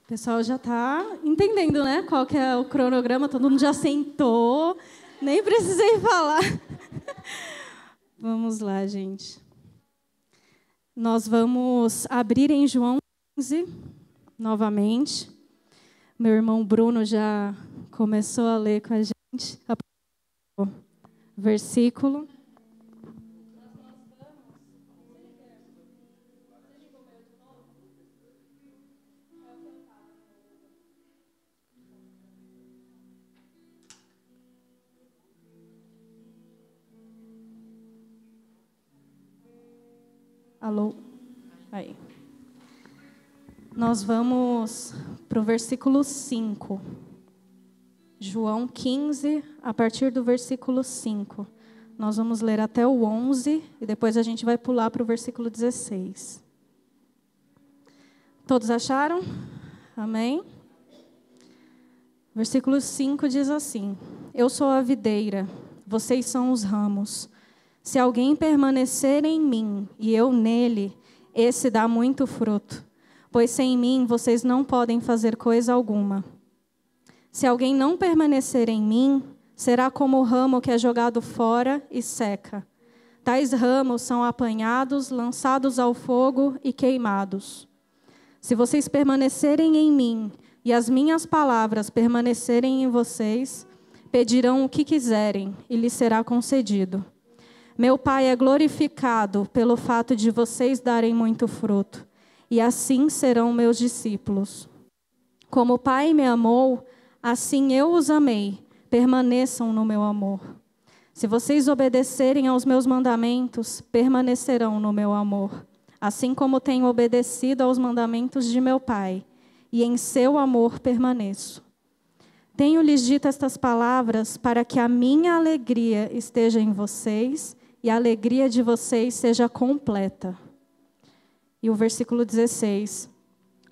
O pessoal já está entendendo, né? Qual que é o cronograma, todo mundo já sentou, nem precisei falar. Vamos lá, gente. Nós vamos abrir em João 15, novamente. Meu irmão Bruno já começou a ler com a gente o versículo. Alô? Aí. Nós vamos para o versículo 5. João 15, a partir do versículo 5. Nós vamos ler até o 11 e depois a gente vai pular para o versículo 16. Todos acharam? Amém? Versículo 5 diz assim: Eu sou a videira, vocês são os ramos. Se alguém permanecer em mim e eu nele, esse dá muito fruto, pois sem mim vocês não podem fazer coisa alguma. Se alguém não permanecer em mim, será como o ramo que é jogado fora e seca. Tais ramos são apanhados, lançados ao fogo e queimados. Se vocês permanecerem em mim e as minhas palavras permanecerem em vocês, pedirão o que quiserem e lhes será concedido. Meu Pai é glorificado pelo fato de vocês darem muito fruto, e assim serão meus discípulos. Como o Pai me amou, assim eu os amei, permaneçam no meu amor. Se vocês obedecerem aos meus mandamentos, permanecerão no meu amor, assim como tenho obedecido aos mandamentos de meu Pai, e em seu amor permaneço. Tenho-lhes dito estas palavras para que a minha alegria esteja em vocês e a alegria de vocês seja completa. E o versículo 16.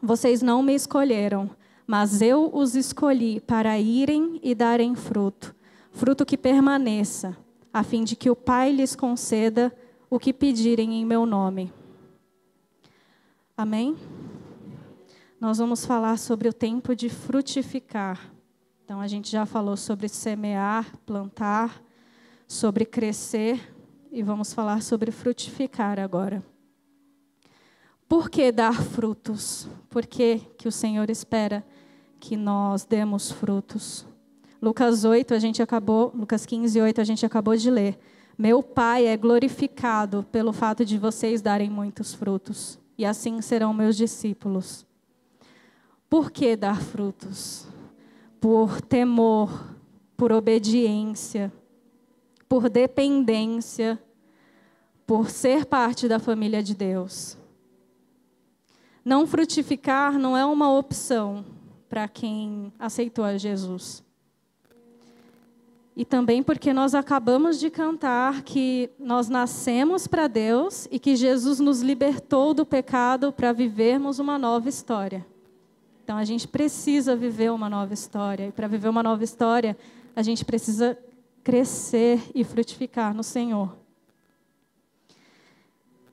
Vocês não me escolheram, mas eu os escolhi para irem e darem fruto, fruto que permaneça, a fim de que o Pai lhes conceda o que pedirem em meu nome. Amém? Nós vamos falar sobre o tempo de frutificar. Então, a gente já falou sobre semear, plantar, sobre crescer, e vamos falar sobre frutificar agora. Por que dar frutos? Por que o Senhor espera que nós demos frutos? Lucas 15, 8, a gente acabou de ler. Meu Pai é glorificado pelo fato de vocês darem muitos frutos, e assim serão meus discípulos. Por que dar frutos? Por temor, por obediência, por dependência, por ser parte da família de Deus. Não frutificar não é uma opção para quem aceitou a Jesus. E também porque nós acabamos de cantar que nós nascemos para Deus e que Jesus nos libertou do pecado para vivermos uma nova história. Então, a gente precisa viver uma nova história. E para viver uma nova história, a gente precisa crescer e frutificar no Senhor.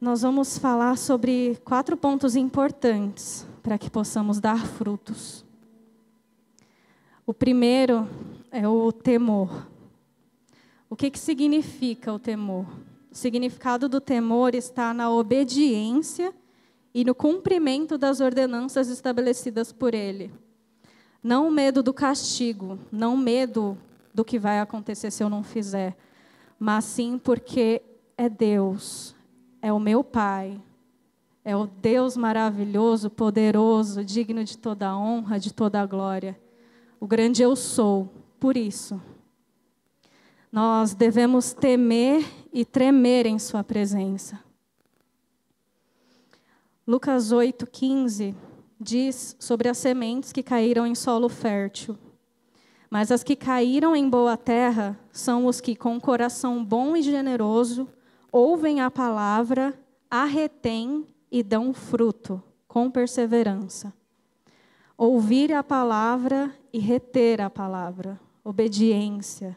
Nós vamos falar sobre 4 pontos importantes para que possamos dar frutos. O primeiro é o temor. O que significa o temor? O significado do temor está na obediência e no cumprimento das ordenanças estabelecidas por Ele. Não o medo do castigo, não o medo do que vai acontecer se eu não fizer, mas sim porque é Deus, é o meu Pai, é o Deus maravilhoso, poderoso, digno de toda a honra, de toda a glória. O grande eu sou, por isso. Nós devemos temer e tremer em sua presença. Lucas 8:15 diz sobre as sementes que caíram em solo fértil. Mas as que caíram em boa terra são os que, com coração bom e generoso, ouvem a palavra, a retêm e dão fruto, com perseverança. Ouvir a palavra e reter a palavra, obediência.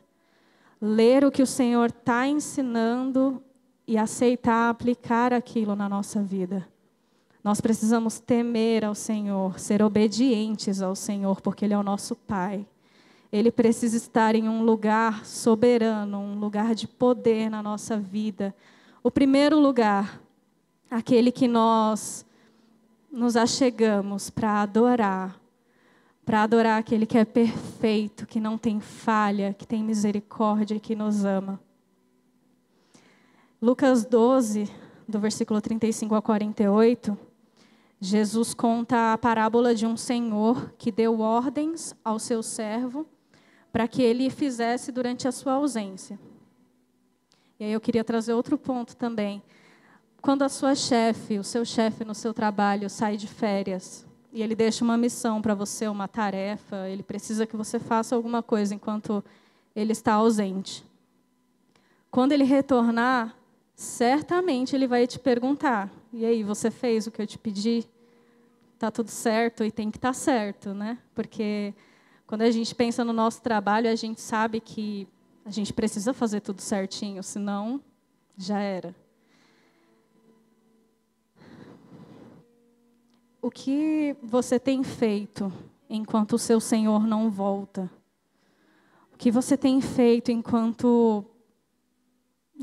Ler o que o Senhor está ensinando e aceitar aplicar aquilo na nossa vida. Nós precisamos temer ao Senhor, ser obedientes ao Senhor, porque Ele é o nosso Pai. Ele precisa estar em um lugar soberano, um lugar de poder na nossa vida. O primeiro lugar, aquele que nós nos achegamos para adorar aquele que é perfeito, que não tem falha, que tem misericórdia e que nos ama. Lucas 12, do versículo 35 a 48, Jesus conta a parábola de um senhor que deu ordens ao seu servo para que ele fizesse durante a sua ausência. E aí eu queria trazer outro ponto também. Quando a sua chefe, o seu chefe no seu trabalho sai de férias e ele deixa uma missão para você, uma tarefa, ele precisa que você faça alguma coisa enquanto ele está ausente. Quando ele retornar, certamente ele vai te perguntar: e aí, você fez o que eu te pedi? Está tudo certo? E tem que estar certo, né? Porque quando a gente pensa no nosso trabalho, a gente sabe que a gente precisa fazer tudo certinho, senão já era. O que você tem feito enquanto o seu Senhor não volta? O que você tem feito enquanto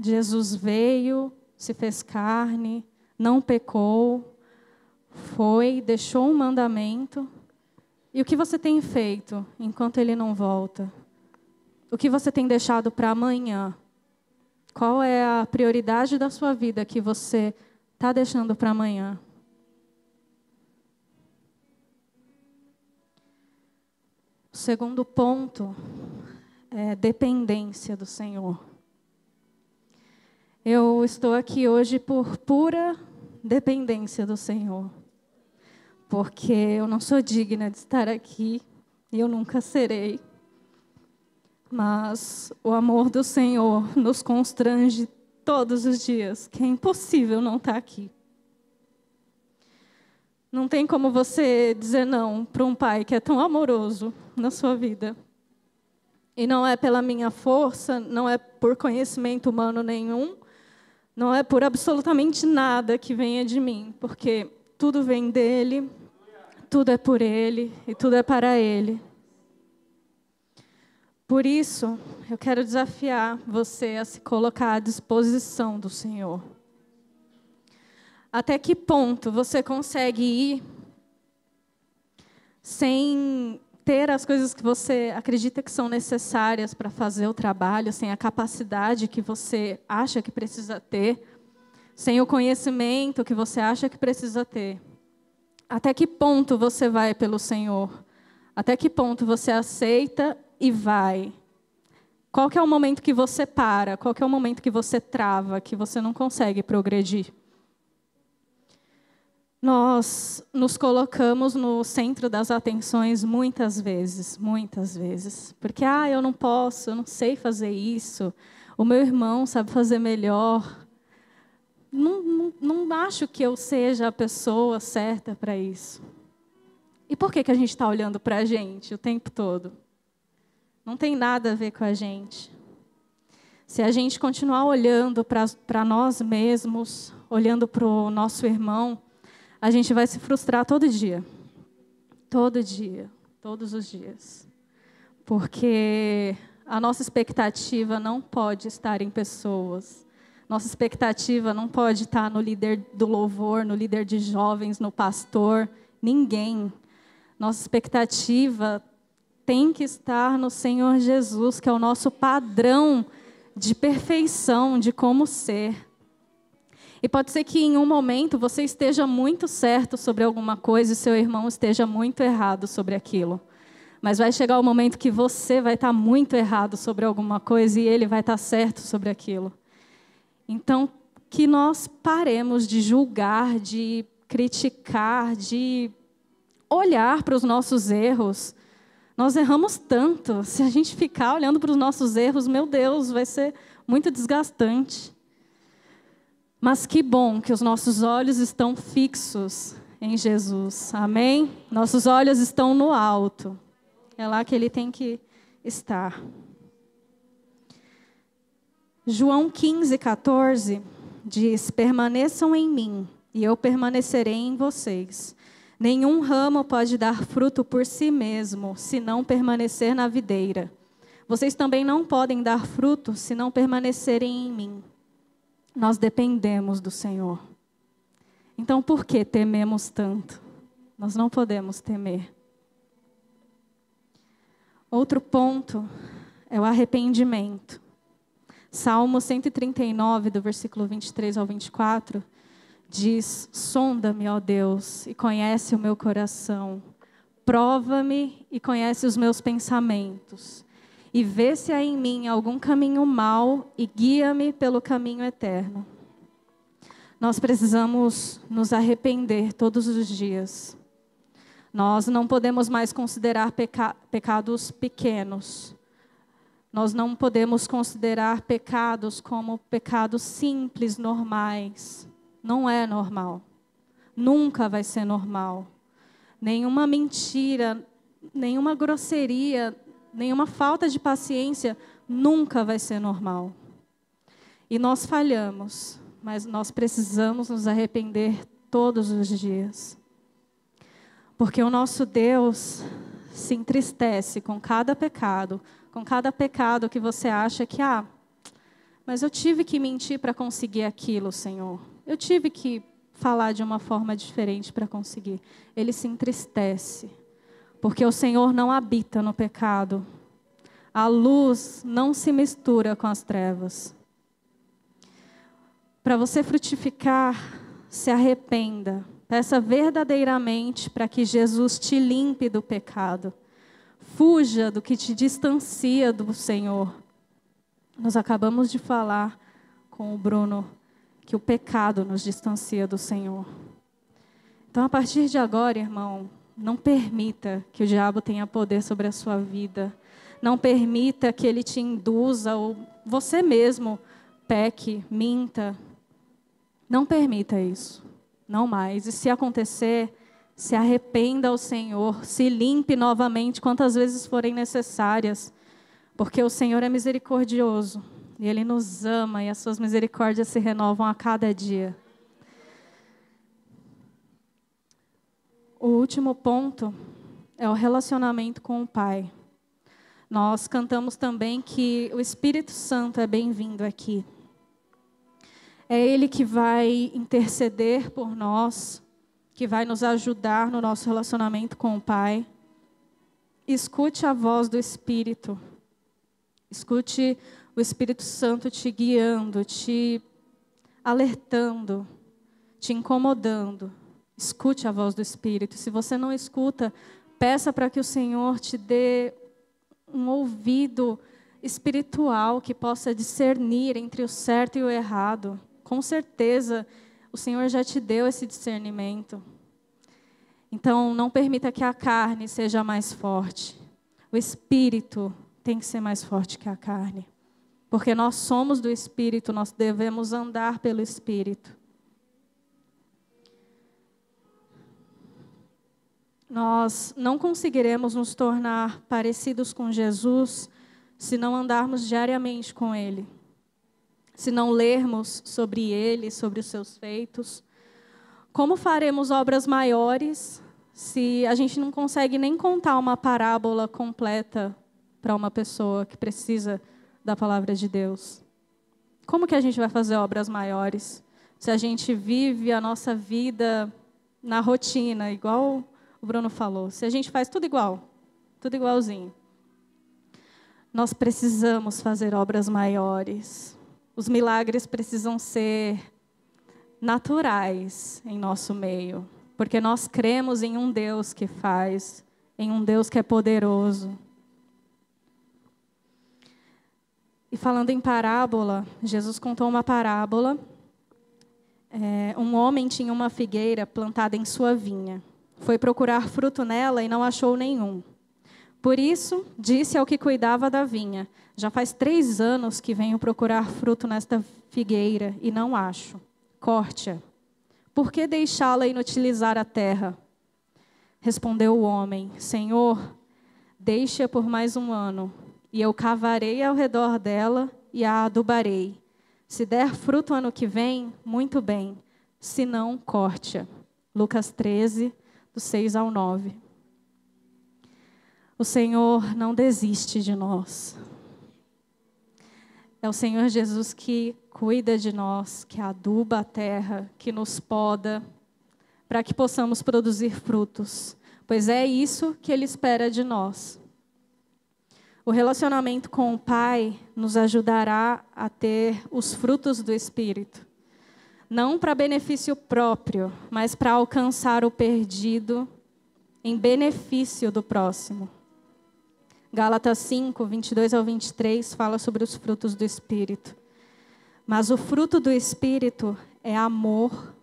Jesus veio, se fez carne, não pecou, foi, deixou um mandamento? E o que você tem feito enquanto Ele não volta? O que você tem deixado para amanhã? Qual é a prioridade da sua vida que você está deixando para amanhã? O segundo ponto é dependência do Senhor. Eu estou aqui hoje por pura dependência do Senhor. Porque eu não sou digna de estar aqui e eu nunca serei. Mas o amor do Senhor nos constrange todos os dias, que é impossível não estar aqui. Não tem como você dizer não para um pai que é tão amoroso na sua vida. E não é pela minha força, não é por conhecimento humano nenhum, não é por absolutamente nada que venha de mim, porque tudo vem dele, tudo é por ele e tudo é para ele. Por isso, eu quero desafiar você a se colocar à disposição do Senhor. Até que ponto você consegue ir sem ter as coisas que você acredita que são necessárias para fazer o trabalho, sem a capacidade que você acha que precisa ter, sem o conhecimento que você acha que precisa ter? Até que ponto você vai pelo Senhor? Até que ponto você aceita e vai? Qual que é o momento que você para? Qual que é o momento que você trava, que você não consegue progredir? Nós nos colocamos no centro das atenções muitas vezes. Porque, eu não posso, eu não sei fazer isso. O meu irmão sabe fazer melhor. Não acho que eu seja a pessoa certa para isso. E por que a gente está olhando para a gente o tempo todo? Não tem nada a ver com a gente. Se a gente continuar olhando para nós mesmos, olhando para o nosso irmão, a gente vai se frustrar todo dia. Todo dia. Todos os dias. Porque a nossa expectativa não pode estar em pessoas. Nossa expectativa não pode estar no líder do louvor, no líder de jovens, no pastor. Ninguém. Nossa expectativa tem que estar no Senhor Jesus, que é o nosso padrão de perfeição, de como ser. E pode ser que em um momento você esteja muito certo sobre alguma coisa e seu irmão esteja muito errado sobre aquilo. Mas vai chegar o momento que você vai estar muito errado sobre alguma coisa e ele vai estar certo sobre aquilo. Então, que nós paremos de julgar, de criticar, de olhar para os nossos erros. Nós erramos tanto. Se a gente ficar olhando para os nossos erros, meu Deus, vai ser muito desgastante. Mas que bom que os nossos olhos estão fixos em Jesus. Amém? Nossos olhos estão no alto. É lá que Ele tem que estar. João 15, 14 diz: permaneçam em mim e eu permanecerei em vocês. Nenhum ramo pode dar fruto por si mesmo, se não permanecer na videira. Vocês também não podem dar fruto, se não permanecerem em mim. Nós dependemos do Senhor. Então, por que tememos tanto? Nós não podemos temer. Outro ponto é o arrependimento. Salmo 139, do versículo 23 ao 24, diz: sonda-me, ó Deus, e conhece o meu coração. Prova-me e conhece os meus pensamentos. E vê se há em mim algum caminho mau e guia-me pelo caminho eterno. Nós precisamos nos arrepender todos os dias. Nós não podemos mais considerar pecados pequenos. Nós não podemos considerar pecados como pecados simples, normais. Não é normal. Nunca vai ser normal. Nenhuma mentira, nenhuma grosseria, nenhuma falta de paciência nunca vai ser normal. E nós falhamos, mas nós precisamos nos arrepender todos os dias. Porque o nosso Deus se entristece com cada pecado que você acha que, mas eu tive que mentir para conseguir aquilo, Senhor. Eu tive que falar de uma forma diferente para conseguir. Ele se entristece, porque o Senhor não habita no pecado. A luz não se mistura com as trevas. Para você frutificar, se arrependa. Peça verdadeiramente para que Jesus te limpe do pecado. Fuja do que te distancia do Senhor. Nós acabamos de falar com o Bruno que o pecado nos distancia do Senhor. Então, a partir de agora, irmão, não permita que o diabo tenha poder sobre a sua vida. Não permita que ele te induza ou você mesmo peque, minta. Não permita isso. Não mais. E se acontecer, se arrependa ao Senhor. Se limpe novamente quantas vezes forem necessárias. Porque o Senhor é misericordioso. E Ele nos ama e as suas misericórdias se renovam a cada dia. O último ponto é o relacionamento com o Pai. Nós cantamos também que o Espírito Santo é bem-vindo aqui. É Ele que vai interceder por nós, que vai nos ajudar no nosso relacionamento com o Pai. Escute a voz do Espírito. Escute o Espírito Santo te guiando, te alertando, te incomodando. Escute a voz do Espírito. Se você não escuta, peça para que o Senhor te dê um ouvido espiritual que possa discernir entre o certo e o errado. Com certeza, o Senhor já te deu esse discernimento. Então, não permita que a carne seja mais forte. O Espírito tem que ser mais forte que a carne. Porque nós somos do Espírito, nós devemos andar pelo Espírito. Nós não conseguiremos nos tornar parecidos com Jesus se não andarmos diariamente com Ele. Se não lermos sobre Ele, sobre os seus feitos. Como faremos obras maiores se a gente não consegue nem contar uma parábola completa para uma pessoa que precisa da palavra de Deus? Como que a gente vai fazer obras maiores se a gente vive a nossa vida na rotina, igual o Bruno falou? Se a gente faz tudo igual, tudo igualzinho. Nós precisamos fazer obras maiores. Os milagres precisam ser naturais em nosso meio, porque nós cremos em um Deus que faz, em um Deus que é poderoso. E falando em parábola, Jesus contou uma parábola. Um homem tinha uma figueira plantada em sua vinha. Foi procurar fruto nela e não achou nenhum. Por isso, disse ao que cuidava da vinha: já faz 3 anos que venho procurar fruto nesta figueira e não acho. Corte-a. Por que deixá-la inutilizar a terra? Respondeu o homem: Senhor, deixe-a por mais 1 ano, e eu cavarei ao redor dela e a adubarei. Se der fruto ano que vem, muito bem. se não, corte-a. Lucas 13, do 6 ao 9. O Senhor não desiste de nós. É o Senhor Jesus que cuida de nós, que aduba a terra, que nos poda, para que possamos produzir frutos. Pois é isso que Ele espera de nós. O relacionamento com o Pai nos ajudará a ter os frutos do Espírito. Não para benefício próprio, mas para alcançar o perdido em benefício do próximo. Gálatas 5, 22 ao 23 fala sobre os frutos do Espírito. Mas o fruto do Espírito é amor,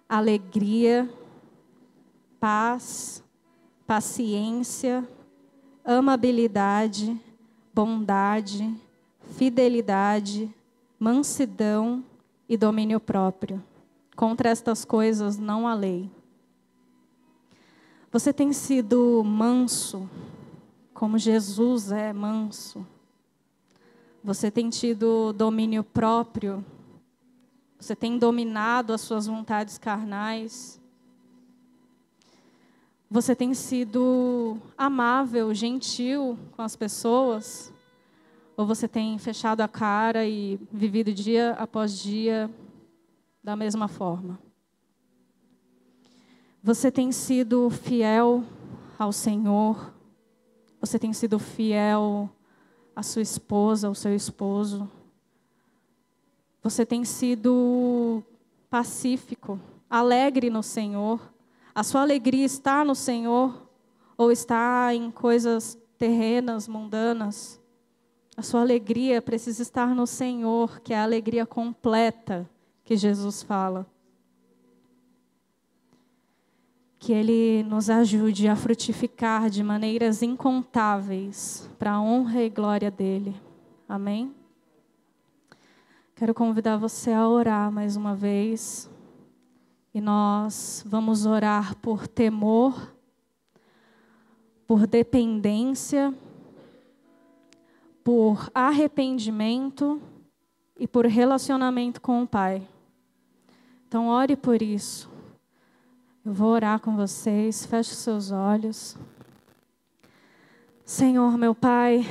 alegria, paz, paciência, amabilidade, bondade, fidelidade, mansidão e domínio próprio. Contra estas coisas não há lei. Você tem sido manso, como Jesus é manso. Você tem tido domínio próprio. Você tem dominado as suas vontades carnais. Você tem sido amável, gentil com as pessoas? Ou você tem fechado a cara e vivido dia após dia da mesma forma? Você tem sido fiel ao Senhor? Você tem sido fiel à sua esposa, ao seu esposo? Você tem sido pacífico, alegre no Senhor? A sua alegria está no Senhor ou está em coisas terrenas, mundanas? A sua alegria precisa estar no Senhor, que é a alegria completa que Jesus fala. Que Ele nos ajude a frutificar de maneiras incontáveis para a honra e glória dEle. Amém? Quero convidar você a orar mais uma vez. E nós vamos orar por temor, por dependência, por arrependimento e por relacionamento com o Pai. Então, ore por isso. Eu vou orar com vocês. Feche os seus olhos. Senhor, meu Pai,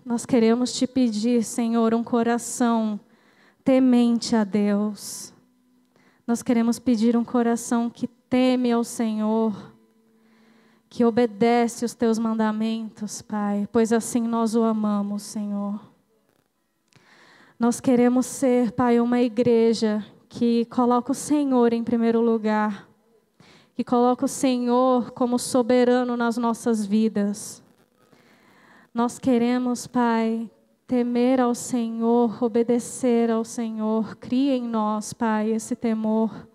nós queremos te pedir, Senhor, um coração temente a Deus. Nós queremos pedir um coração que teme ao Senhor, que obedece os teus mandamentos, Pai, pois assim nós o amamos, Senhor. Nós queremos ser, Pai, uma igreja que coloca o Senhor em primeiro lugar, que coloca o Senhor como soberano nas nossas vidas. Nós queremos, Pai, temer ao Senhor, obedecer ao Senhor. Cria em nós, Pai, esse temor.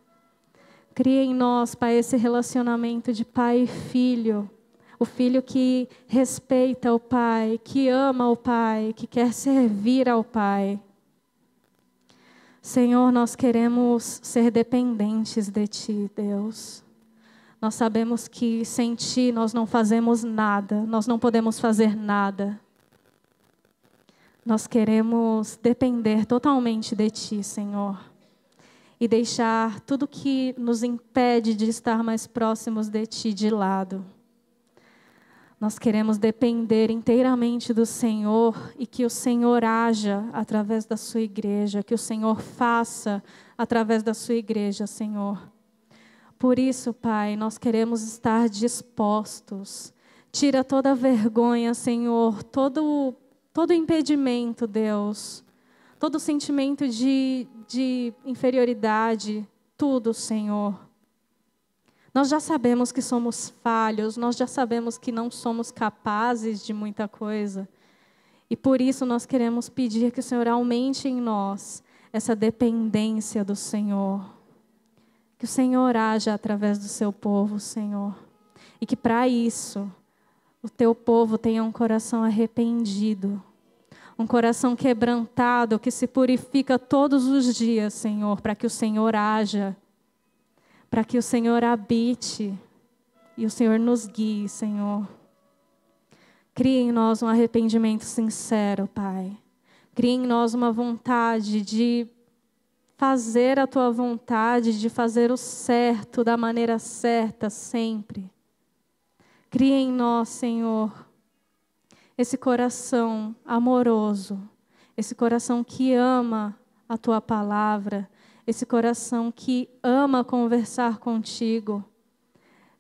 Cria em nós, Pai, esse relacionamento de pai e filho. O filho que respeita o Pai, que ama o Pai, que quer servir ao Pai. Senhor, nós queremos ser dependentes de Ti, Deus. Nós sabemos que sem Ti nós não fazemos nada, nós não podemos fazer nada. Nós queremos depender totalmente de Ti, Senhor. E deixar tudo que nos impede de estar mais próximos de Ti de lado. Nós queremos depender inteiramente do Senhor e que o Senhor haja através da sua igreja, que o Senhor faça através da sua igreja, Senhor. Por isso, Pai, nós queremos estar dispostos. Tira toda a vergonha, Senhor, todo impedimento, Deus, todo sentimento de inferioridade, tudo, Senhor. Nós já sabemos que somos falhos, nós já sabemos que não somos capazes de muita coisa. E por isso nós queremos pedir que o Senhor aumente em nós essa dependência do Senhor. Que o Senhor haja através do seu povo, Senhor. E que para isso o teu povo tenha um coração arrependido. Um coração quebrantado que se purifica todos os dias, Senhor, para que o Senhor haja. Para que o Senhor habite e o Senhor nos guie, Senhor. Cria em nós um arrependimento sincero, Pai. Cria em nós uma vontade de fazer a tua vontade, de fazer o certo da maneira certa sempre. Cria em nós, Senhor, esse coração amoroso, esse coração que ama a tua palavra, esse coração que ama conversar contigo.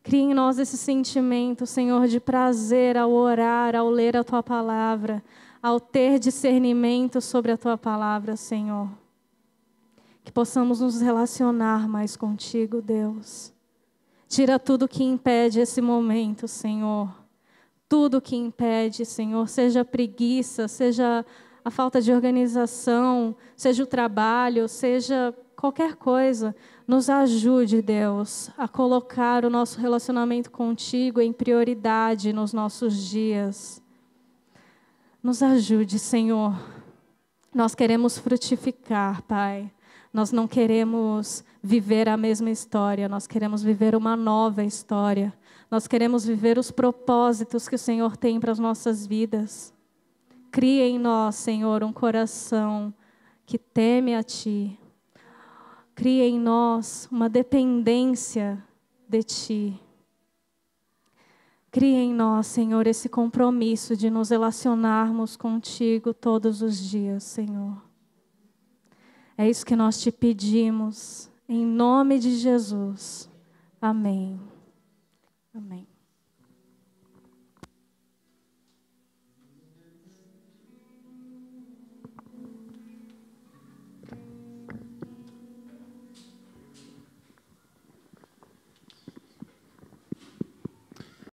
Cria em nós esse sentimento, Senhor, de prazer ao orar, ao ler a tua palavra, ao ter discernimento sobre a tua palavra, Senhor. Que possamos nos relacionar mais contigo, Deus. Tira tudo que impede esse momento, Senhor. Tudo que impede, Senhor, seja a preguiça, seja a falta de organização, seja o trabalho, seja qualquer coisa. Nos ajude, Deus, a colocar o nosso relacionamento contigo em prioridade nos nossos dias. Nos ajude, Senhor. Nós queremos frutificar, Pai. Nós não queremos viver a mesma história, nós queremos viver uma nova história. Nós queremos viver os propósitos que o Senhor tem para as nossas vidas. Cria em nós, Senhor, um coração que teme a Ti. Cria em nós uma dependência de Ti. Cria em nós, Senhor, esse compromisso de nos relacionarmos contigo todos os dias, Senhor. É isso que nós te pedimos, em nome de Jesus. Amém. Amém.